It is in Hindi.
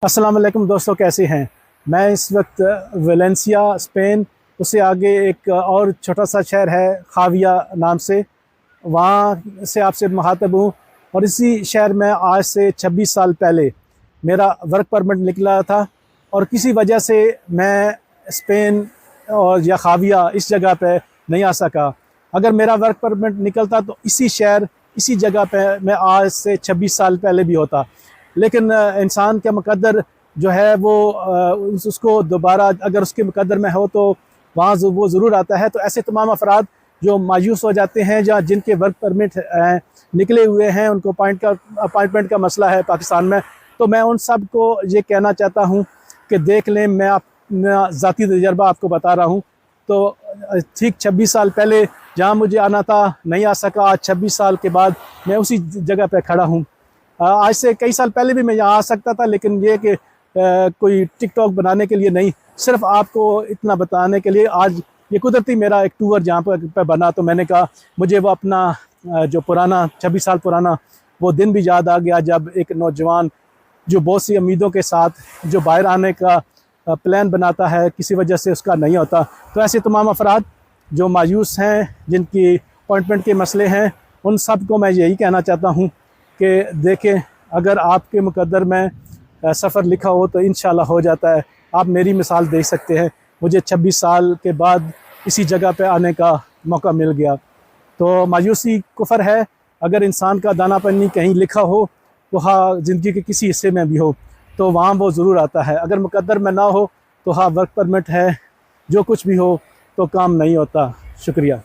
अस्सलाम वालेकुम दोस्तों, कैसे हैं। मैं इस वक्त वेलेंसिया स्पेन, उससे आगे एक और छोटा सा शहर है खाविया नाम से, वहाँ से आपसे मुखातब हूँ। और इसी शहर में आज से 26 साल पहले मेरा वर्क परमिट निकला था और किसी वजह से मैं स्पेन और या खाविया इस जगह पे नहीं आ सका। अगर मेरा वर्क परमिट निकलता तो इसी शहर इसी जगह पे मैं आज से 26 साल पहले भी होता। लेकिन इंसान का मुकद्दर जो है वो उसको दोबारा अगर उसके मुकद्दर में हो तो वहाँ वो ज़रूर आता है। तो ऐसे तमाम अफराद जो मायूस हो जाते हैं या जिनके वर्क परमिट निकले हुए हैं, उनको अपॉइंटमेंट का मसला है पाकिस्तान में, तो मैं उन सब को ये कहना चाहता हूँ कि देख लें। मैं अपना ज़ाती तजर्बा आपको बता रहा हूँ। तो ठीक 26 साल पहले जहाँ मुझे आना था नहीं आ सका, आज 26 साल के बाद मैं उसी जगह पर खड़ा हूँ। आज से कई साल पहले भी मैं यहाँ आ सकता था, लेकिन ये कि कोई टिकटॉक बनाने के लिए नहीं, सिर्फ आपको इतना बताने के लिए आज ये कुदरती मेरा एक टूर जहाँ पर बना। तो मैंने कहा मुझे वो अपना जो पुराना 26 साल पुराना वो दिन भी याद आ गया, जब एक नौजवान जो बहुत सी उम्मीदों के साथ जो बाहर आने का प्लान बनाता है, किसी वजह से उसका नहीं होता। तो ऐसे तमाम अफराद जो मायूस हैं, जिनकी अपॉइंटमेंट के मसले हैं, उन सब को मैं यही कहना चाहता हूँ कि देखें, अगर आपके मुकद्दर में सफ़र लिखा हो तो इंशाल्लाह हो जाता है। आप मेरी मिसाल देख सकते हैं, मुझे 26 साल के बाद इसी जगह पे आने का मौका मिल गया। तो मायूसी कुफर है। अगर इंसान का दाना पानी कहीं लिखा हो, तो हाँ ज़िंदगी के किसी हिस्से में भी हो, तो वहाँ वो ज़रूर आता है। अगर मुकद्दर में ना हो तो हाँ वर्क परमिट है, जो कुछ भी हो तो काम नहीं होता। शुक्रिया।